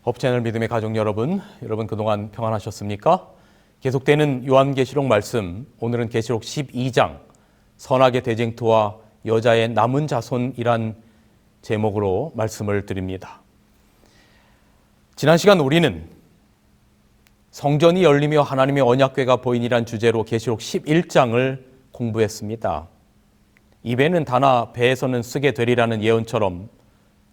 업채널 믿음의 가족 여러분 그동안 평안하셨습니까? 계속되는 요한계시록 말씀, 오늘은 계시록 12장 선악의 대쟁투와 여자의 남은 자손이란 제목으로 말씀을 드립니다. 지난 시간 우리는 성전이 열리며 하나님의 언약궤가 보이니란 주제로 계시록 11장을 공부했습니다. 입에는 다나 배에서는 쓰게 되리라는 예언처럼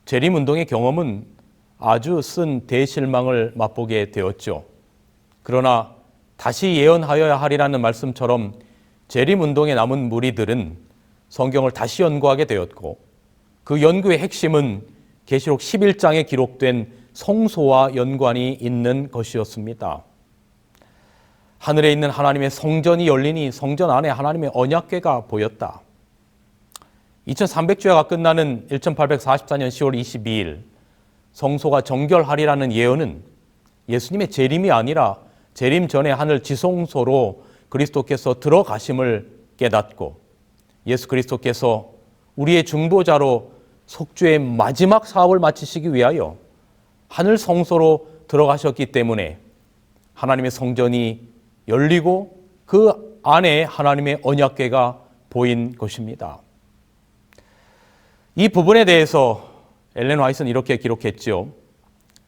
재림운동의 경험은 아주 쓴 대실망을 맛보게 되었죠. 그러나 다시 예언하여야 하리라는 말씀처럼 재림운동에 남은 무리들은 성경을 다시 연구하게 되었고, 그 연구의 핵심은 계시록 11장에 기록된 성소와 연관이 있는 것이었습니다. 하늘에 있는 하나님의 성전이 열리니 성전 안에 하나님의 언약궤가 보였다. 2300주야가 끝나는 1844년 10월 22일 성소가 정결하리라는 예언은 예수님의 재림이 아니라 재림 전에 하늘 지성소로 그리스도께서 들어가심을 깨닫고, 예수 그리스도께서 우리의 중보자로 속죄의 마지막 사업을 마치시기 위하여 하늘 성소로 들어가셨기 때문에 하나님의 성전이 열리고 그 안에 하나님의 언약궤가 보인 것입니다. 이 부분에 대해서 엘렌 화이트는 이렇게 기록했죠.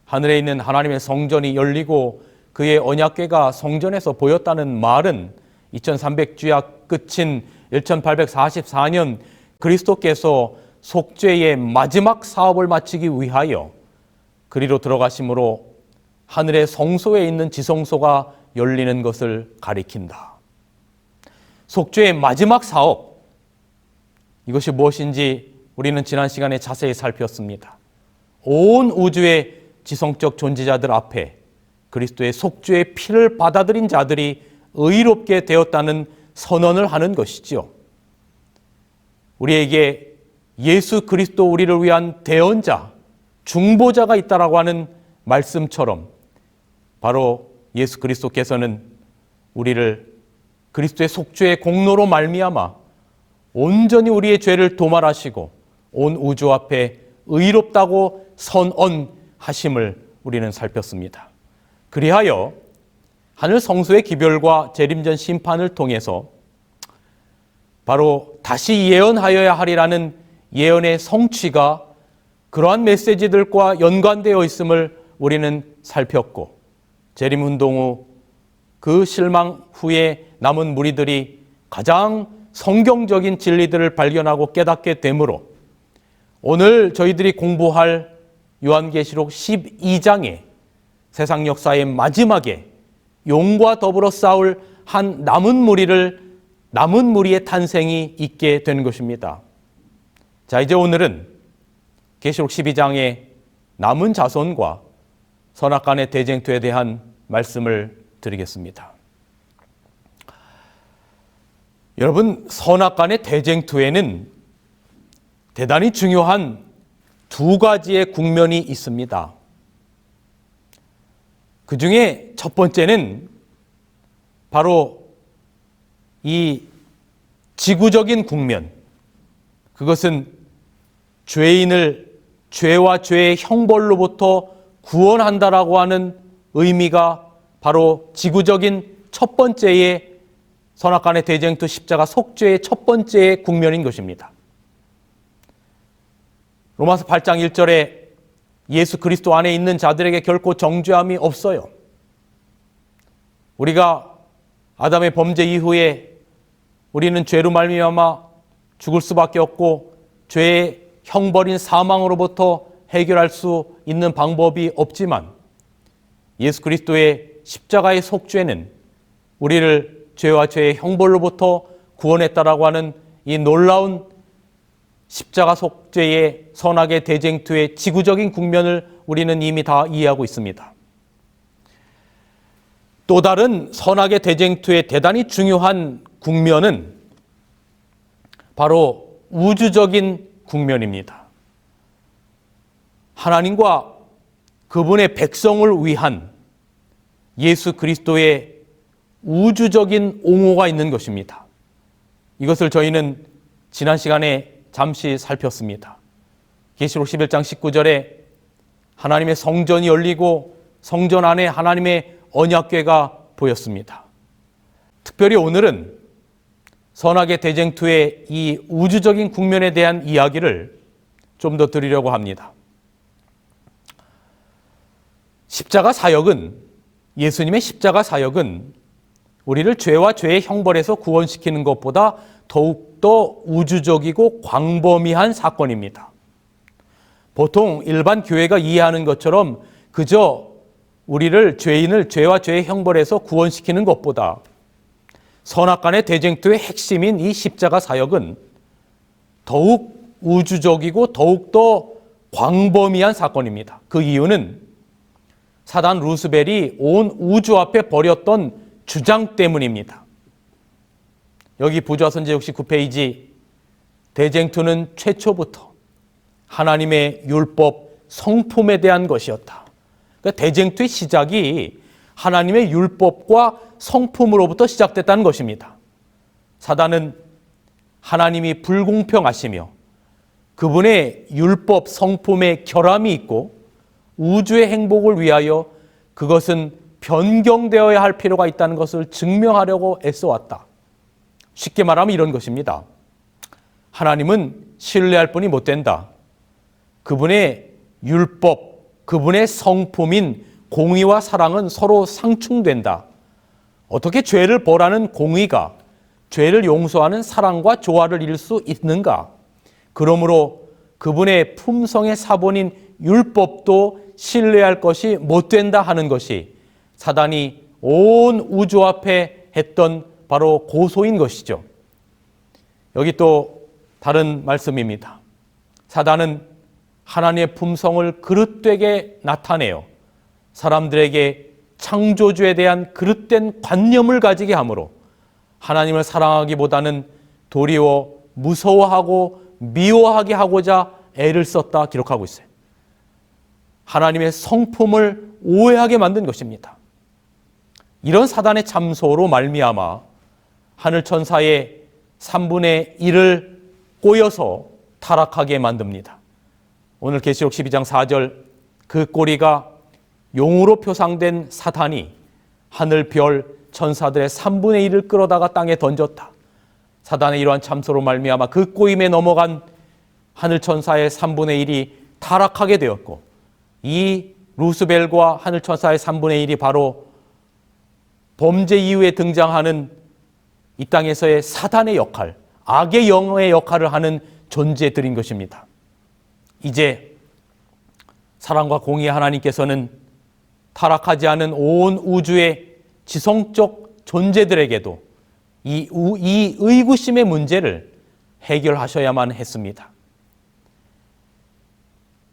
하늘에 있는 하나님의 성전이 열리고 그의 언약궤가 성전에서 보였다는 말은 2300주야 끝인 1844년 그리스도께서 속죄의 마지막 사업을 마치기 위하여 그리로 들어가심으로 하늘의 성소에 있는 지성소가 열리는 것을 가리킨다. 속죄의 마지막 사업, 이것이 무엇인지 우리는 지난 시간에 자세히 살폈습니다. 온 우주의 지성적 존재자들 앞에 그리스도의 속죄의 피를 받아들인 자들이 의롭게 되었다는 선언을 하는 것이지요. 우리에게 예수 그리스도 우리를 위한 대언자, 중보자가 있다라고 하는 말씀처럼 바로 예수 그리스도께서는 우리를 그리스도의 속죄의 공로로 말미암아 온전히 우리의 죄를 도말하시고 온 우주 앞에 의롭다고 선언하심을 우리는 살폈습니다. 그리하여 하늘 성소의 기별과 재림전 심판을 통해서 바로 다시 예언하여야 하리라는 예언의 성취가 그러한 메시지들과 연관되어 있음을 우리는 살폈고, 재림운동 후 그 실망 후에 남은 무리들이 가장 성경적인 진리들을 발견하고 깨닫게 되므로 오늘 저희들이 공부할 요한계시록 12장에 세상 역사의 마지막에 용과 더불어 싸울 한 남은 무리의 탄생이 있게 되는 것입니다. 자, 이제 오늘은 계시록 12장의 남은 자손과 선악간의 대쟁투에 대한 말씀을 드리겠습니다. 여러분, 선악간의 대쟁투에는 대단히 중요한 두 가지의 국면이 있습니다. 그 중에 첫 번째는 바로 이 지구적인 국면, 그것은 죄인을 죄와 죄의 형벌로부터 구원한다라고 하는 의미가 바로 지구적인 첫 번째의 선악간의 대쟁투 십자가 속죄의 첫 번째 국면인 것입니다. 로마서 8장 1절에 예수 그리스도 안에 있는 자들에게 결코 정죄함이 없어요. 우리가 아담의 범죄 이후에 우리는 죄로 말미암아 죽을 수밖에 없고 죄의 형벌인 사망으로부터 해결할 수 있는 방법이 없지만, 예수 그리스도의 십자가의 속죄는 우리를 죄와 죄의 형벌로부터 구원했다라고 하는 이 놀라운 십자가 속죄의 선악의 대쟁투의 지구적인 국면을 우리는 이미 다 이해하고 있습니다. 또 다른 선악의 대쟁투의 대단히 중요한 국면은 바로 우주적인 국면입니다. 하나님과 그분의 백성을 위한 예수 그리스도의 우주적인 옹호가 있는 것입니다. 이것을 저희는 지난 시간에 잠시 살폈습니다. 계시록 11장 19절에 하나님의 성전이 열리고 성전 안에 하나님의 언약궤가 보였습니다. 특별히 오늘은 선악의 대쟁투의 이 우주적인 국면에 대한 이야기를 좀 더 드리려고 합니다. 예수님의 십자가 사역은 우리를 죄와 죄의 형벌에서 구원시키는 것보다 더욱더 우주적이고 광범위한 사건입니다. 보통 일반 교회가 이해하는 것처럼 그저 우리를 죄와 죄의 형벌에서 구원시키는 것보다 선악간의 대쟁투의 핵심인 이 십자가 사역은 더욱 우주적이고 더욱더 광범위한 사건입니다. 그 이유는 사단 루스벨이 온 우주 앞에 벌였던 주장 때문입니다. 여기 부좌선제 69페이지, 대쟁투는 최초부터 하나님의 율법 성품에 대한 것이었다. 그러니까 대쟁투의 시작이 하나님의 율법과 성품으로부터 시작됐다는 것입니다. 사단은 하나님이 불공평하시며 그분의 율법 성품에 결함이 있고 우주의 행복을 위하여 그것은 변경되어야 할 필요가 있다는 것을 증명하려고 애써왔다. 쉽게 말하면 이런 것입니다. 하나님은 신뢰할 분이 못 된다. 그분의 율법, 그분의 성품인 공의와 사랑은 서로 상충된다. 어떻게 죄를 벌하는 공의가 죄를 용서하는 사랑과 조화를 이룰 수 있는가? 그러므로 그분의 품성의 사본인 율법도 신뢰할 것이 못 된다 하는 것이 사단이 온 우주 앞에 했던 바로 고소인 것이죠. 여기 또 다른 말씀입니다. 사단은 하나님의 품성을 그릇되게 나타내어 사람들에게 창조주에 대한 그릇된 관념을 가지게 하므로 하나님을 사랑하기보다는 도리어 무서워하고 미워하게 하고자 애를 썼다 기록하고 있어요. 하나님의 성품을 오해하게 만든 것입니다. 이런 사단의 참소로 말미암아 하늘 천사의 3분의 1을 꼬여서 타락하게 만듭니다. 오늘 계시록 12장 4절, 그 꼬리가 용으로 표상된 사탄이 하늘 별 천사들의 3분의 1을 끌어다가 땅에 던졌다. 사단의 이러한 참소로 말미암아 그 꼬임에 넘어간 하늘 천사의 3분의 1이 타락하게 되었고, 이 루스벨과 하늘 천사의 3분의 1이 바로 범죄 이후에 등장하는 이 땅에서의 사단의 역할, 악의 영의 역할을 하는 존재들인 것입니다. 이제 사랑과 공의의 하나님께서는 타락하지 않은 온 우주의 지성적 존재들에게도 이 의구심의 문제를 해결하셔야만 했습니다.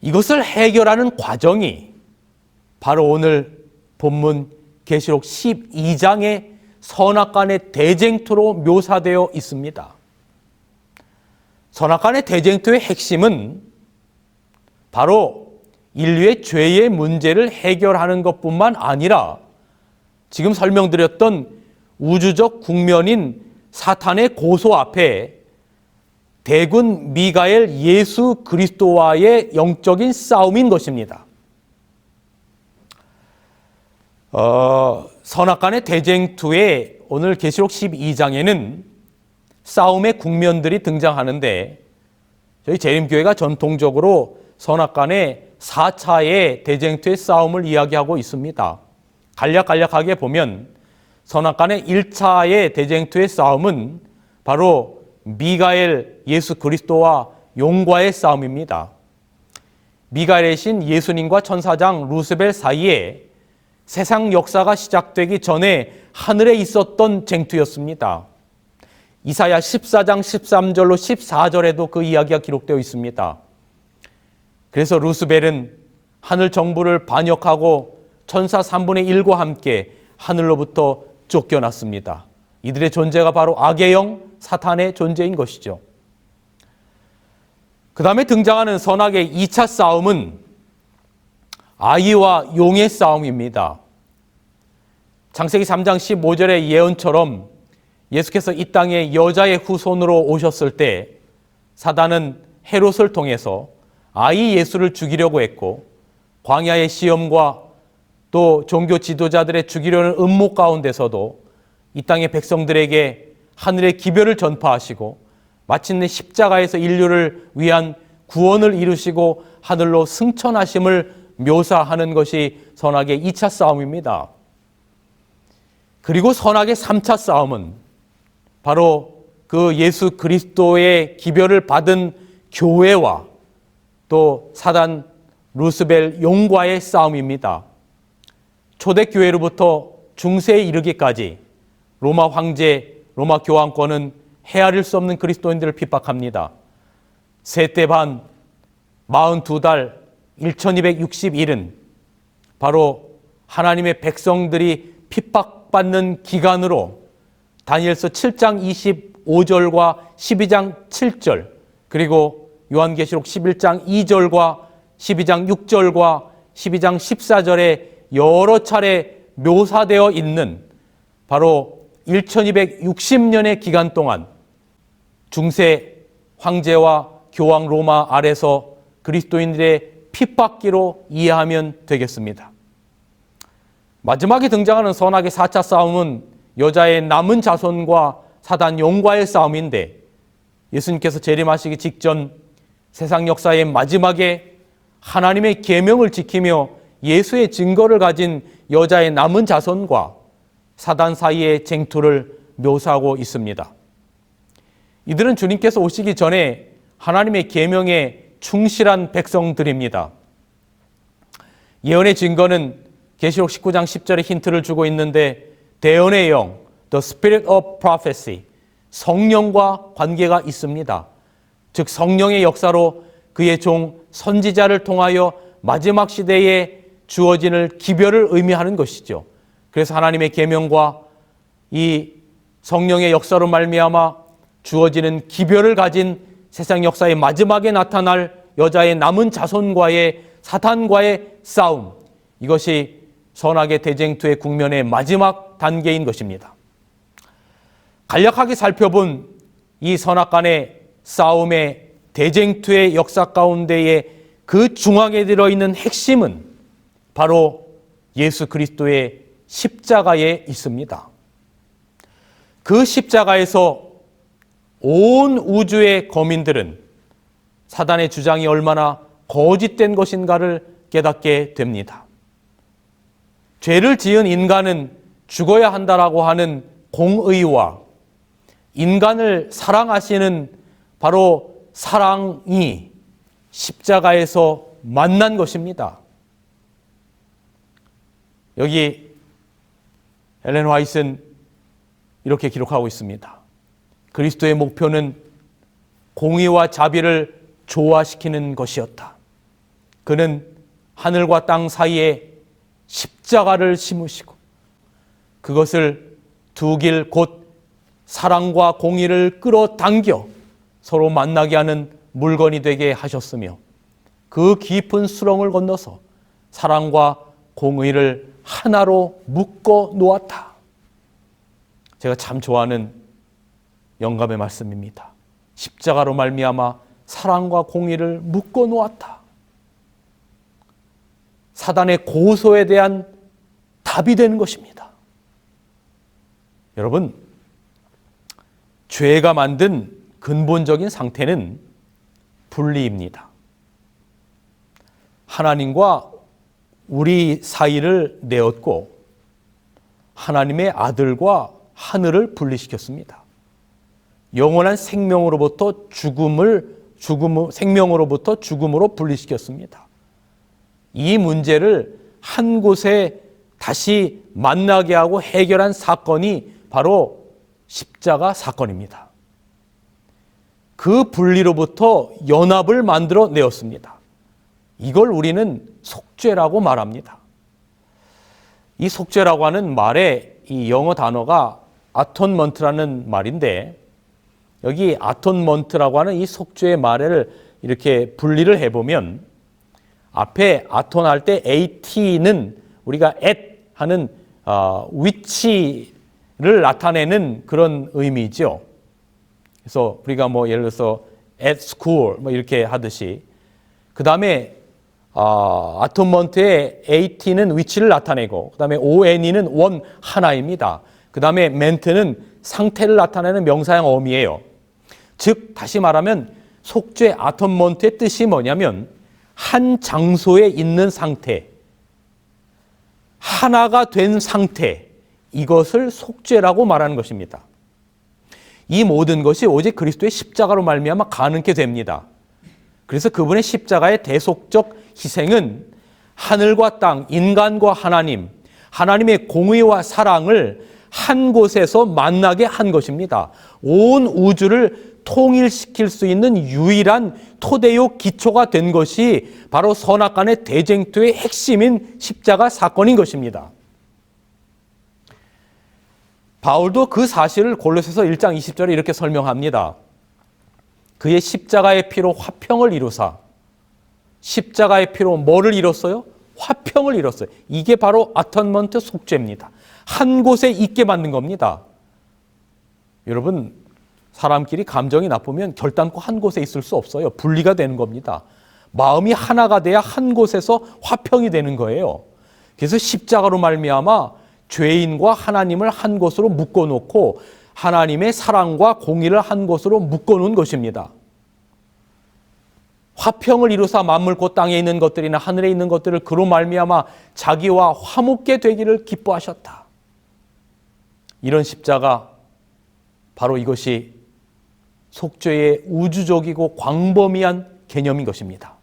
이것을 해결하는 과정이 바로 오늘 본문 계시록 12장의 선악간의 대쟁투로 묘사되어 있습니다. 선악간의 대쟁투의 핵심은 바로 인류의 죄의 문제를 해결하는 것뿐만 아니라 지금 설명드렸던 우주적 국면인 사탄의 고소 앞에 대군 미가엘 예수 그리스도와의 영적인 싸움인 것입니다. 선악간의 대쟁투에 오늘 계시록 12장에는 싸움의 국면들이 등장하는데, 저희 재림교회가 전통적으로 선악간의 4차의 대쟁투의 싸움을 이야기하고 있습니다. 간략하게 보면 선악간의 1차의 대쟁투의 싸움은 바로 미가엘 예수 그리스도와 용과의 싸움입니다. 미가엘의 신 예수님과 천사장 루스벨 사이에 세상 역사가 시작되기 전에 하늘에 있었던 쟁투였습니다. 이사야 14장 13절로 14절에도 그 이야기가 기록되어 있습니다. 그래서 루스벨은 하늘 정부를 반역하고 천사 3분의 1과 함께 하늘로부터 쫓겨났습니다. 이들의 존재가 바로 악의 영, 사탄의 존재인 것이죠. 그 다음에 등장하는 선악의 2차 싸움은 아이와 용의 싸움입니다. 창세기 3장 15절의 예언처럼 예수께서 이 땅에 여자의 후손으로 오셨을 때 사단은 헤롯을 통해서 아이 예수를 죽이려고 했고, 광야의 시험과 또 종교 지도자들의 죽이려는 음모 가운데서도 이 땅의 백성들에게 하늘의 기별을 전파하시고 마침내 십자가에서 인류를 위한 구원을 이루시고 하늘로 승천하심을 묘사하는 것이 선악의 2차 싸움입니다. 그리고 선악의 3차 싸움은 바로 그 예수 그리스도의 기별을 받은 교회와 또 사단 루스벨 용과의 싸움입니다. 초대교회로부터 중세에 이르기까지 로마 황제, 로마 교황권은 헤아릴 수 없는 그리스도인들을 핍박합니다. 세때 반, 42달, 1260일은 바로 하나님의 백성들이 핍박받는 기간으로 다니엘서 7장 25절과 12장 7절 그리고 요한계시록 11장 2절과 12장 6절과 12장 14절에 여러 차례 묘사되어 있는 바로 1260년의 기간 동안 중세 황제와 교황 로마 아래서 그리스도인들의 핍박기로 이해하면 되겠습니다. 마지막에 등장하는 선악의 4차 싸움은 여자의 남은 자손과 사단 용과의 싸움인데 예수님께서 재림하시기 직전 세상 역사의 마지막에 하나님의 계명을 지키며 예수의 증거를 가진 여자의 남은 자손과 사단 사이의 쟁투를 묘사하고 있습니다. 이들은 주님께서 오시기 전에 하나님의 계명에 충실한 백성들입니다. 예언의 증거는 계시록 19장 10절에 힌트를 주고 있는데 대언의 영, the spirit of prophecy, 성령과 관계가 있습니다. 즉 성령의 역사로 그의 종 선지자를 통하여 마지막 시대에 주어지는 기별을 의미하는 것이죠. 그래서 하나님의 계명과 이 성령의 역사로 말미암아 주어지는 기별을 가진 세상 역사의 마지막에 나타날 여자의 남은 자손과의 사탄과의 싸움, 이것이 선악의 대쟁투의 국면의 마지막 단계인 것입니다. 간략하게 살펴본 이 선악 간의 싸움의 대쟁투의 역사 가운데에 그 중앙에 들어있는 핵심은 바로 예수 그리스도의 십자가에 있습니다. 그 십자가에서 온 우주의 거민들은 사단의 주장이 얼마나 거짓된 것인가를 깨닫게 됩니다. 죄를 지은 인간은 죽어야 한다라고 하는 공의와 인간을 사랑하시는 바로 사랑이 십자가에서 만난 것입니다. 여기 엘렌 화이트는 이렇게 기록하고 있습니다. 그리스도의 목표는 공의와 자비를 조화시키는 것이었다. 그는 하늘과 땅 사이에 십자가를 심으시고 그것을 두 길 곧 사랑과 공의를 끌어당겨 서로 만나게 하는 물건이 되게 하셨으며 그 깊은 수렁을 건너서 사랑과 공의를 하나로 묶어 놓았다. 제가 참 좋아하는 영감의 말씀입니다. 십자가로 말미암아 사랑과 공의를 묶어 놓았다. 사단의 고소에 대한 답이 되는 것입니다. 여러분, 죄가 만든 근본적인 상태는 분리입니다. 하나님과 우리 사이를 내었고 하나님의 아들과 하늘을 분리시켰습니다. 영원한 생명으로부터 생명으로부터 죽음으로 분리시켰습니다. 이 문제를 한 곳에 다시 만나게 하고 해결한 사건이 바로 십자가 사건입니다. 그 분리로부터 연합을 만들어 내었습니다. 이걸 우리는 속죄라고 말합니다. 이 속죄라고 하는 말의 이 영어 단어가 아톤먼트라는 말인데 여기 아톤먼트라고 하는 이 속죄의 말을 이렇게 분리를 해보면 앞에 아톤할 때 at는 우리가 at 하는 위치를 나타내는 그런 의미죠. 그래서 우리가 뭐 예를 들어서 at school 뭐 이렇게 하듯이 그 다음에 아톤먼트의 AT는 위치를 나타내고 그 다음에 ONE는 원 하나입니다. 그 다음에 멘트는 상태를 나타내는 명사형 어미예요. 즉 다시 말하면 속죄 아톤먼트의 뜻이 뭐냐면 한 장소에 있는 상태, 하나가 된 상태, 이것을 속죄라고 말하는 것입니다. 이 모든 것이 오직 그리스도의 십자가로 말미암아 가능케 됩니다. 그래서 그분의 십자가의 대속적 희생은 하늘과 땅, 인간과 하나님, 하나님의 공의와 사랑을 한 곳에서 만나게 한 것입니다. 온 우주를 통일시킬 수 있는 유일한 토대요 기초가 된 것이 바로 선악간의 대쟁투의 핵심인 십자가 사건인 것입니다. 바울도 그 사실을 골로새서 1장 20절에 이렇게 설명합니다. 그의 십자가의 피로 화평을 이루사. 십자가의 피로 뭐를 이뤘어요? 화평을 이뤘어요. 이게 바로 아톤먼트 속죄입니다. 한 곳에 있게 만든 겁니다. 여러분, 사람끼리 감정이 나쁘면 결단코 한 곳에 있을 수 없어요. 분리가 되는 겁니다. 마음이 하나가 돼야 한 곳에서 화평이 되는 거예요. 그래서 십자가로 말미암아 죄인과 하나님을 한 곳으로 묶어놓고 하나님의 사랑과 공의를 한 곳으로 묶어놓은 것입니다. 화평을 이루사 만물 곧 땅에 있는 것들이나 하늘에 있는 것들을 그로 말미암아 자기와 화목게 되기를 기뻐하셨다. 이런 십자가, 바로 이것이 속죄의 우주적이고 광범위한 개념인 것입니다.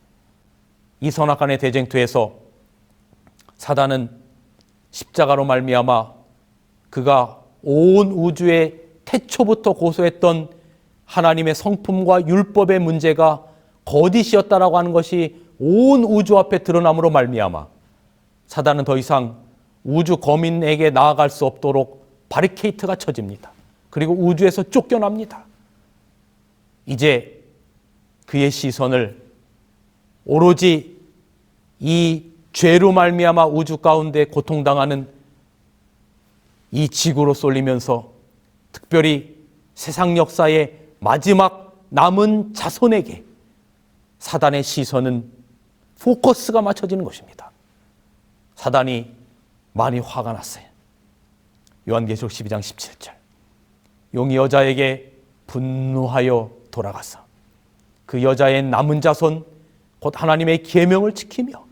이 선악간의 대쟁투에서 사단은 십자가로 말미암아 그가 온 우주의 태초부터 고소했던 하나님의 성품과 율법의 문제가 거짓이었다라고 하는 것이 온 우주 앞에 드러남으로 말미암아 사단은 더 이상 우주 거민에게 나아갈 수 없도록 바리케이트가 쳐집니다. 그리고 우주에서 쫓겨납니다. 이제 그의 시선을 오로지 이 죄로 말미암아 우주 가운데 고통당하는 이 지구로 쏠리면서 특별히 세상 역사의 마지막 남은 자손에게 사단의 시선은 포커스가 맞춰지는 것입니다. 사단이 많이 화가 났어요. 요한계시록 12장 17절. 용이 여자에게 분노하여 돌아가서 그 여자의 남은 자손 곧 하나님의 계명을 지키며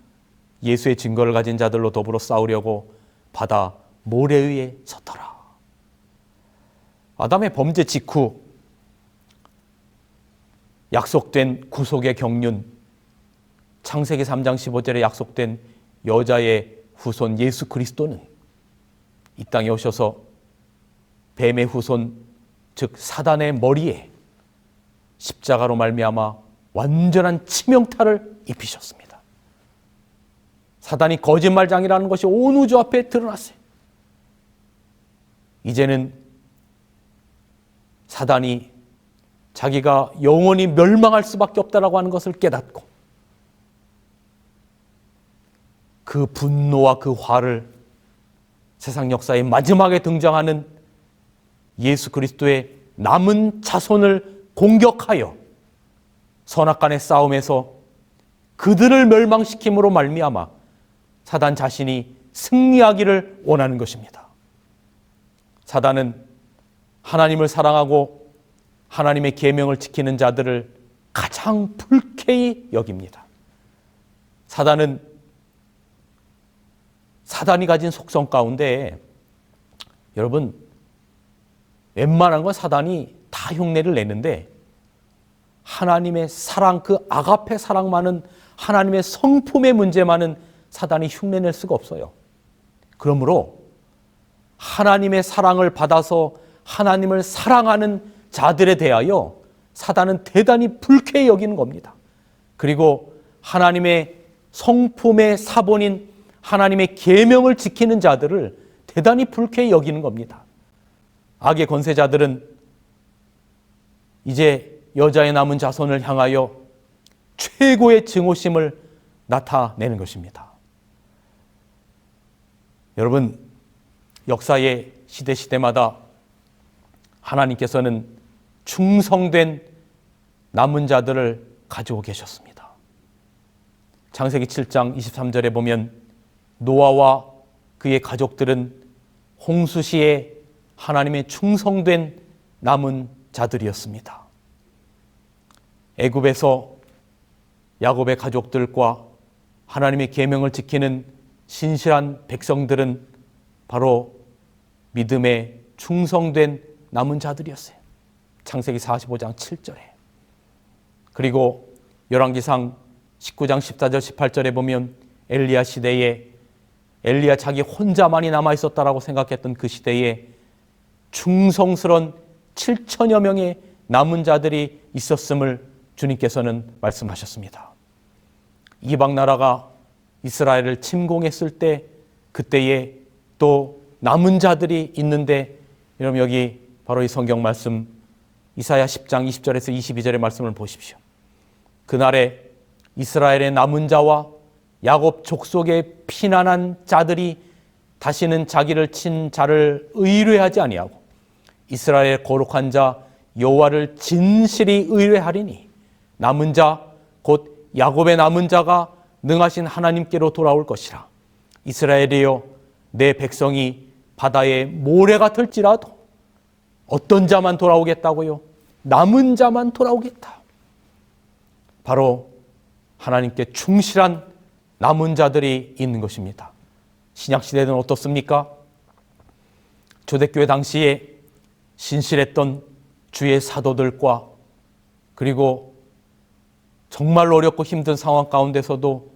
예수의 증거를 가진 자들로 더불어 싸우려고 바다 모래 위에 섰더라. 아담의 범죄 직후 약속된 구속의 경륜, 창세기 3장 15절에 약속된 여자의 후손 예수 그리스도는 이 땅에 오셔서 뱀의 후손, 즉 사단의 머리에 십자가로 말미암아 완전한 치명타를 입히셨습니다. 사단이 거짓말장이라는 것이 온 우주 앞에 드러났어요. 이제는 사단이 자기가 영원히 멸망할 수밖에 없다라고 하는 것을 깨닫고 그 분노와 그 화를 세상 역사의 마지막에 등장하는 예수 그리스도의 남은 자손을 공격하여 선악간의 싸움에서 그들을 멸망시킴으로 말미암아 사단 자신이 승리하기를 원하는 것입니다. 사단은 하나님을 사랑하고 하나님의 계명을 지키는 자들을 가장 불쾌히 여깁니다. 사단은 사단이 가진 속성 가운데 여러분 웬만한 건 사단이 다 흉내를 내는데 하나님의 사랑, 그 아가페 사랑만은 하나님의 성품의 문제만은 사단이 흉내낼 수가 없어요. 그러므로 하나님의 사랑을 받아서 하나님을 사랑하는 자들에 대하여 사단은 대단히 불쾌히 여기는 겁니다. 그리고 하나님의 성품의 사본인 하나님의 계명을 지키는 자들을 대단히 불쾌히 여기는 겁니다. 악의 권세자들은 이제 여자의 남은 자손을 향하여 최고의 증오심을 나타내는 것입니다. 여러분, 역사의 시대마다 하나님께서는 충성된 남은 자들을 가지고 계셨습니다. 창세기 7장 23절에 보면 노아와 그의 가족들은 홍수시에 하나님의 충성된 남은 자들이었습니다. 애굽에서 야곱의 가족들과 하나님의 계명을 지키는 신실한 백성들은 바로 믿음에 충성된 남은 자들이었어요. 창세기 45장 7절에. 그리고 열왕기상 19장 14절 18절에 보면 엘리야 시대에 엘리야 자기 혼자만이 남아있었다라고 생각했던 그 시대에 충성스러운 7천여 명의 남은 자들이 있었음을 주님께서는 말씀하셨습니다. 이방 나라가 이스라엘을 침공했을 때 그때에 또 남은 자들이 있는데, 여러분 여기 바로 이 성경 말씀 이사야 10장 20절에서 22절의 말씀을 보십시오. 그날에 이스라엘의 남은 자와 야곱 족속의 피난한 자들이 다시는 자기를 친 자를 의뢰하지 아니하고 이스라엘의 거룩한 자 여호와를 진실이 의뢰하리니 남은 자 곧 야곱의 남은 자가 능하신 하나님께로 돌아올 것이라. 이스라엘이여 내 백성이 바다의 모래 같을지라도 어떤 자만 돌아오겠다고요? 남은 자만 돌아오겠다. 바로 하나님께 충실한 남은 자들이 있는 것입니다. 신약시대는 어떻습니까? 초대교회 당시에 신실했던 주의 사도들과 그리고 정말 어렵고 힘든 상황 가운데서도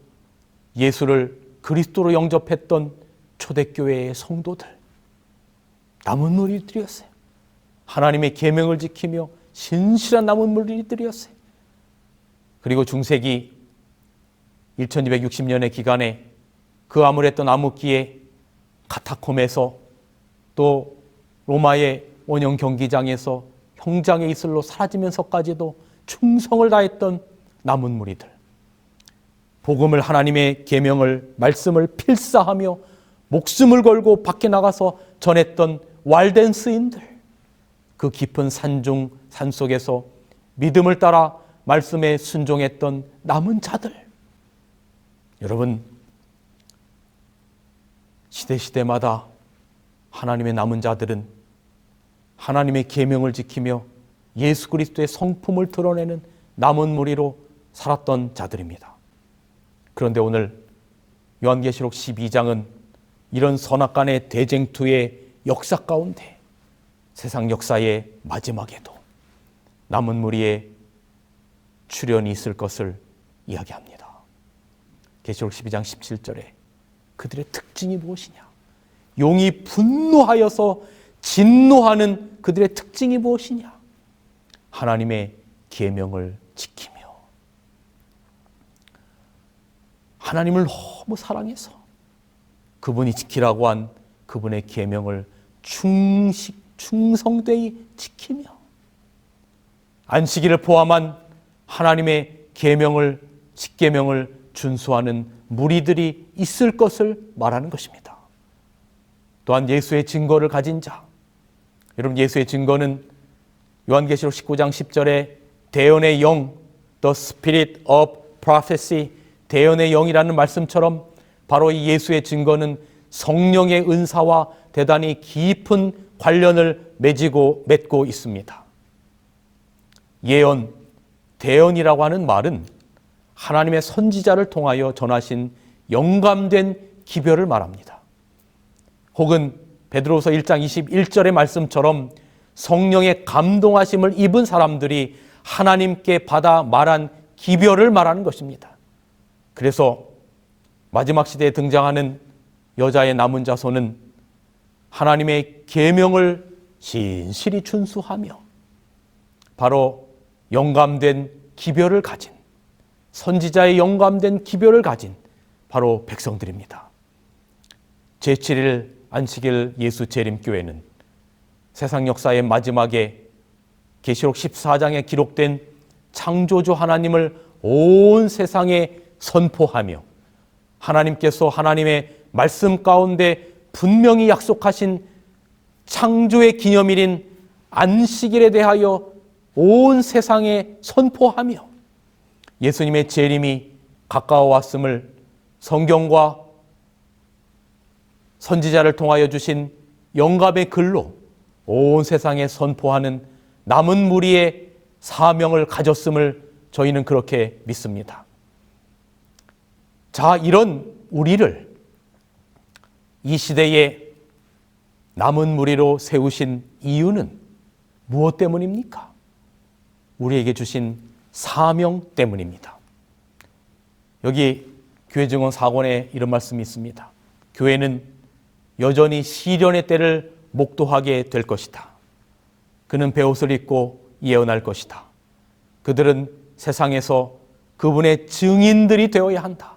예수를 그리스도로 영접했던 초대교회의 성도들, 남은 무리들이었어요. 하나님의 계명을 지키며 신실한 남은 무리들이었어요. 그리고 중세기 1260년의 기간에 그 암울했던 암흑기에 카타콤에서 또 로마의 원형 경기장에서 형장의 이슬로 사라지면서까지도 충성을 다했던 남은 무리들, 복음을 하나님의 계명을 말씀을 필사하며 목숨을 걸고 밖에 나가서 전했던 왈덴스인들, 그 깊은 산중 산속에서 믿음을 따라 말씀에 순종했던 남은 자들. 여러분, 시대마다 하나님의 남은 자들은 하나님의 계명을 지키며 예수 그리스도의 성품을 드러내는 남은 무리로 살았던 자들입니다. 그런데 오늘 요한계시록 12장은 이런 선악간의 대쟁투의 역사 가운데 세상 역사의 마지막에도 남은 무리의 출현이 있을 것을 이야기합니다. 계시록 12장 17절에 그들의 특징이 무엇이냐? 용이 분노하여서 진노하는 그들의 특징이 무엇이냐? 하나님의 계명을 지키며 하나님을 너무 사랑해서 그분이 지키라고 한 그분의 계명을 충성되이 지키며 안식일을 포함한 하나님의 계명을 십계명을 준수하는 무리들이 있을 것을 말하는 것입니다. 또한 예수의 증거를 가진 자, 여러분 예수의 증거는 요한계시록 19장 10절에 대언의 영, the spirit of prophecy, 대언의 영이라는 말씀처럼 바로 이 예수의 증거는 성령의 은사와 대단히 깊은 관련을 맺고 있습니다. 예언, 대언이라고 하는 말은 하나님의 선지자를 통하여 전하신 영감된 기별을 말합니다. 혹은 베드로서 1장 21절의 말씀처럼 성령의 감동하심을 입은 사람들이 하나님께 받아 말한 기별을 말하는 것입니다. 그래서 마지막 시대에 등장하는 여자의 남은 자손은 하나님의 계명을 신실히 준수하며 바로 영감된 기별을 가진, 선지자의 영감된 기별을 가진 바로 백성들입니다. 제7일 안식일 예수 재림교회는 세상 역사의 마지막에 계시록 14장에 기록된 창조주 하나님을 온 세상에 선포하며 하나님께서 하나님의 말씀 가운데 분명히 약속하신 창조의 기념일인 안식일에 대하여 온 세상에 선포하며 예수님의 재림이 가까워왔음을 성경과 선지자를 통하여 주신 영감의 글로 온 세상에 선포하는 남은 무리의 사명을 가졌음을 저희는 그렇게 믿습니다. 자, 이런 우리를 이 시대에 남은 무리로 세우신 이유는 무엇 때문입니까? 우리에게 주신 사명 때문입니다. 여기 교회 증언 4권에 이런 말씀이 있습니다. 교회는 여전히 시련의 때를 목도하게 될 것이다. 그는 베옷을 입고 예언할 것이다. 그들은 세상에서 그분의 증인들이 되어야 한다.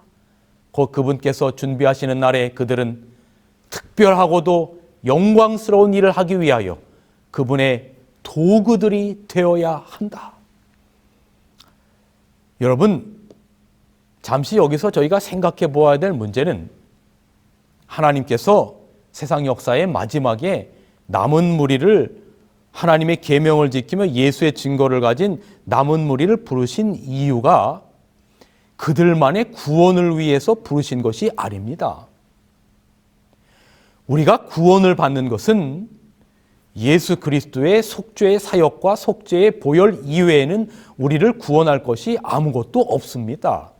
곧 그분께서 준비하시는 날에 그들은 특별하고도 영광스러운 일을 하기 위하여 그분의 도구들이 되어야 한다. 여러분, 잠시 여기서 저희가 생각해 보아야 될 문제는 하나님께서 세상 역사의 마지막에 남은 무리를 하나님의 계명을 지키며 예수의 증거를 가진 남은 무리를 부르신 이유가 그들만의 구원을 위해서 부르신 것이 아닙니다. 우리가 구원을 받는 것은 예수 그리스도의 속죄의 사역과 속죄의 보혈 이외에는 우리를 구원할 것이 아무것도 없습니다.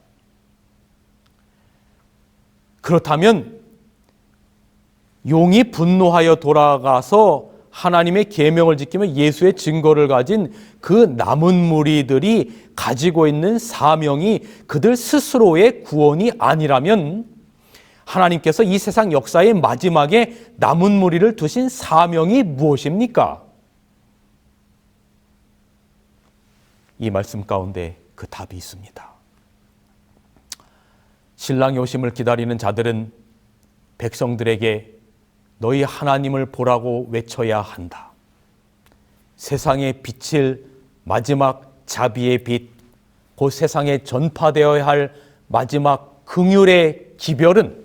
그렇다면 용이 분노하여 돌아가서 하나님의 계명을 지키며 예수의 증거를 가진 그 남은 무리들이 가지고 있는 사명이 그들 스스로의 구원이 아니라면 하나님께서 이 세상 역사의 마지막에 남은 무리를 두신 사명이 무엇입니까? 이 말씀 가운데 그 답이 있습니다. 신랑의 오심을 기다리는 자들은 백성들에게 너희 하나님을 보라고 외쳐야 한다. 세상에 비칠 마지막 자비의 빛, 곧 세상에 전파되어야 할 마지막 긍휼의 기별은,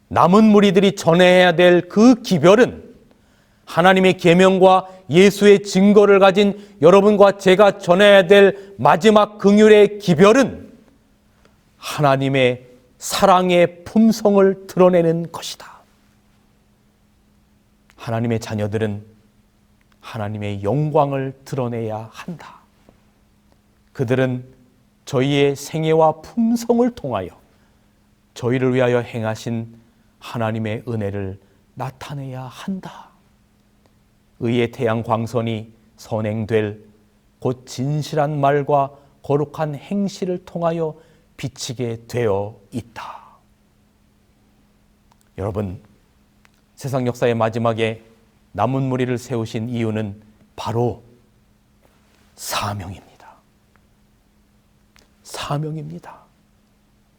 남은 무리들이 전해야 될 그 기별은 하나님의 계명과 예수의 증거를 가진 여러분과 제가 전해야 될 마지막 긍휼의 기별은 하나님의 사랑의 품성을 드러내는 것이다. 하나님의 자녀들은 하나님의 영광을 드러내야 한다. 그들은 저희의 생애와 품성을 통하여 저희를 위하여 행하신 하나님의 은혜를 나타내야 한다. 의의 태양 광선이 선행될 곧 진실한 말과 거룩한 행실을 통하여 비치게 되어 있다. 여러분, 세상 역사의 마지막에 남은 무리를 세우신 이유는 바로 사명입니다. 사명입니다.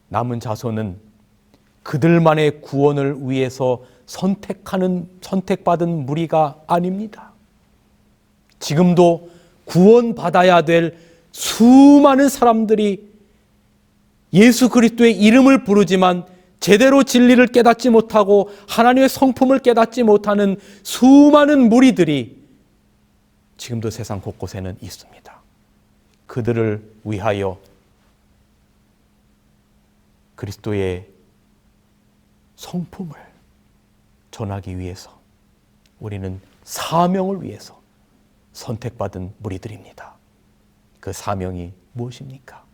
남은 자손은 그들만의 구원을 위해서 선택받은 무리가 아닙니다. 지금도 구원받아야 될 수많은 사람들이 예수 그리스도의 이름을 부르지만 제대로 진리를 깨닫지 못하고 하나님의 성품을 깨닫지 못하는 수많은 무리들이 지금도 세상 곳곳에는 있습니다. 그들을 위하여 그리스도의 성품을 전하기 위해서 우리는 사명을 위해서 선택받은 무리들입니다. 그 사명이 무엇입니까?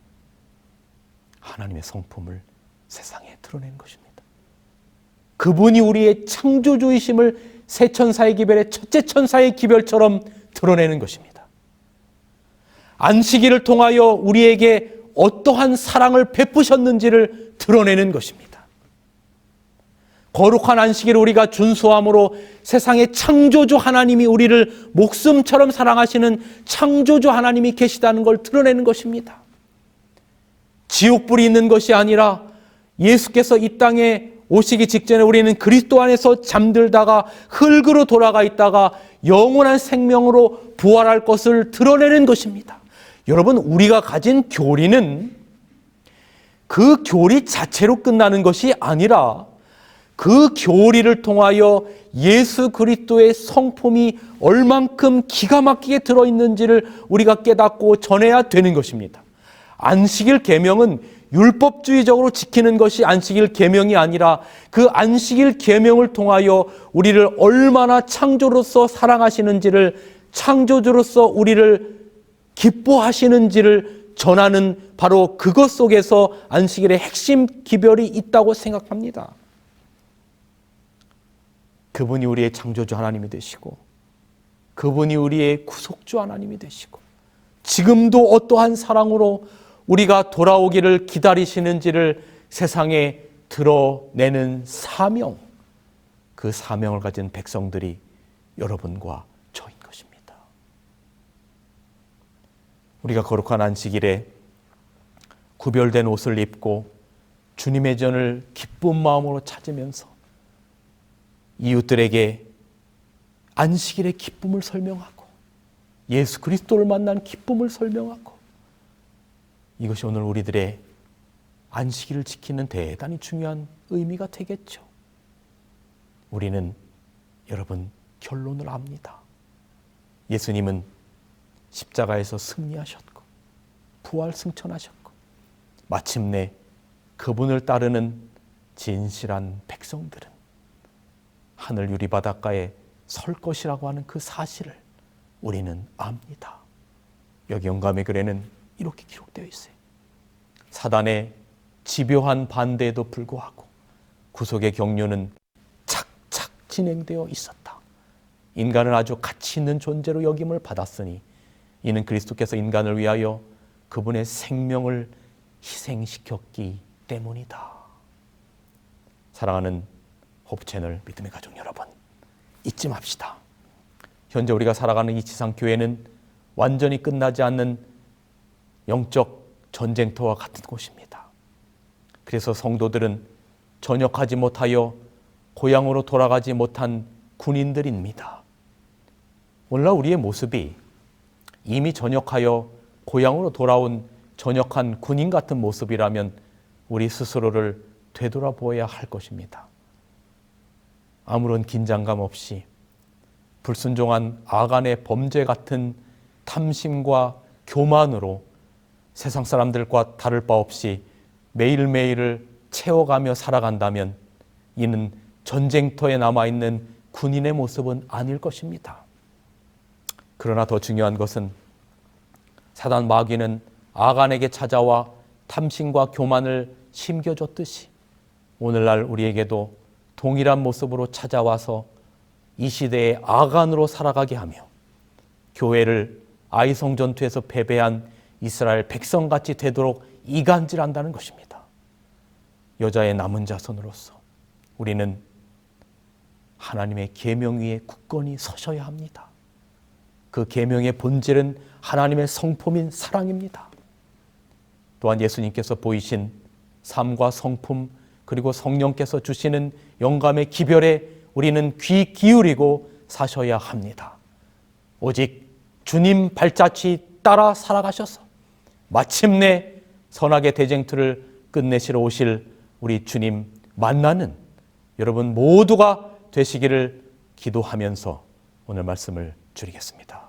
하나님의 성품을 세상에 드러낸 것입니다. 그분이 우리의 창조주이심을 새 천사의 기별의 첫째 천사의 기별처럼 드러내는 것입니다. 안식일을 통하여 우리에게 어떠한 사랑을 베푸셨는지를 드러내는 것입니다. 거룩한 안식일을 우리가 준수함으로 세상의 창조주 하나님이 우리를 목숨처럼 사랑하시는 창조주 하나님이 계시다는 걸 드러내는 것입니다. 지옥불이 있는 것이 아니라 예수께서 이 땅에 오시기 직전에 우리는 그리스도 안에서 잠들다가 흙으로 돌아가 있다가 영원한 생명으로 부활할 것을 드러내는 것입니다. 여러분, 우리가 가진 교리는 그 교리 자체로 끝나는 것이 아니라 그 교리를 통하여 예수 그리스도의 성품이 얼만큼 기가 막히게 들어있는지를 우리가 깨닫고 전해야 되는 것입니다. 안식일 계명은 율법주의적으로 지키는 것이 안식일 계명이 아니라 그 안식일 계명을 통하여 우리를 얼마나 창조로서 사랑하시는지를, 창조주로서 우리를 기뻐하시는지를 전하는 바로 그것 속에서 안식일의 핵심 기별이 있다고 생각합니다. 그분이 우리의 창조주 하나님이 되시고, 그분이 우리의 구속주 하나님이 되시고, 지금도 어떠한 사랑으로 우리가 돌아오기를 기다리시는지를 세상에 드러내는 사명, 그 사명을 가진 백성들이 여러분과 저인 것입니다. 우리가 거룩한 안식일에 구별된 옷을 입고 주님의 전을 기쁜 마음으로 찾으면서 이웃들에게 안식일의 기쁨을 설명하고 예수 그리스도를 만난 기쁨을 설명하고, 이것이 오늘 우리들의 안식일을 지키는 대단히 중요한 의미가 되겠죠. 우리는 여러분 결론을 압니다. 예수님은 십자가에서 승리하셨고 부활 승천하셨고 마침내 그분을 따르는 진실한 백성들은 하늘 유리바닷가에 설 것이라고 하는 그 사실을 우리는 압니다. 여기 영감의 글에는 이렇게 기록되어 있어요. 사단의 집요한 반대에도 불구하고 구속의 경륜은 착착 진행되어 있었다. 인간을 아주 가치 있는 존재로 여김을 받았으니 이는 그리스도께서 인간을 위하여 그분의 생명을 희생시켰기 때문이다. 사랑하는 호프채널 믿음의 가족 여러분, 잊지 맙시다. 현재 우리가 살아가는 이 지상교회는 완전히 끝나지 않는 영적 전쟁터와 같은 곳입니다. 그래서 성도들은 전역하지 못하여 고향으로 돌아가지 못한 군인들입니다. 오늘날 우리의 모습이 이미 전역하여 고향으로 돌아온 전역한 군인 같은 모습이라면 우리 스스로를 되돌아보아야 할 것입니다. 아무런 긴장감 없이 불순종한 아간의 범죄 같은 탐심과 교만으로 세상 사람들과 다를 바 없이 매일매일을 채워가며 살아간다면 이는 전쟁터에 남아있는 군인의 모습은 아닐 것입니다. 그러나 더 중요한 것은 사단 마귀는 아간에게 찾아와 탐심과 교만을 심겨줬듯이 오늘날 우리에게도 동일한 모습으로 찾아와서 이 시대의 아간으로 살아가게 하며 교회를 아이성 전투에서 패배한 이스라엘 백성같이 되도록 이간질한다는 것입니다. 여자의 남은 자손으로서 우리는 하나님의 계명 위에 굳건히 서셔야 합니다. 그 계명의 본질은 하나님의 성품인 사랑입니다. 또한 예수님께서 보이신 삶과 성품, 그리고 성령께서 주시는 영감의 기별에 우리는 귀 기울이고 사셔야 합니다. 오직 주님 발자취 따라 살아가셔서 마침내 선악의 대쟁투를 끝내시러 오실 우리 주님 만나는 여러분 모두가 되시기를 기도하면서 오늘 말씀을 줄이겠습니다.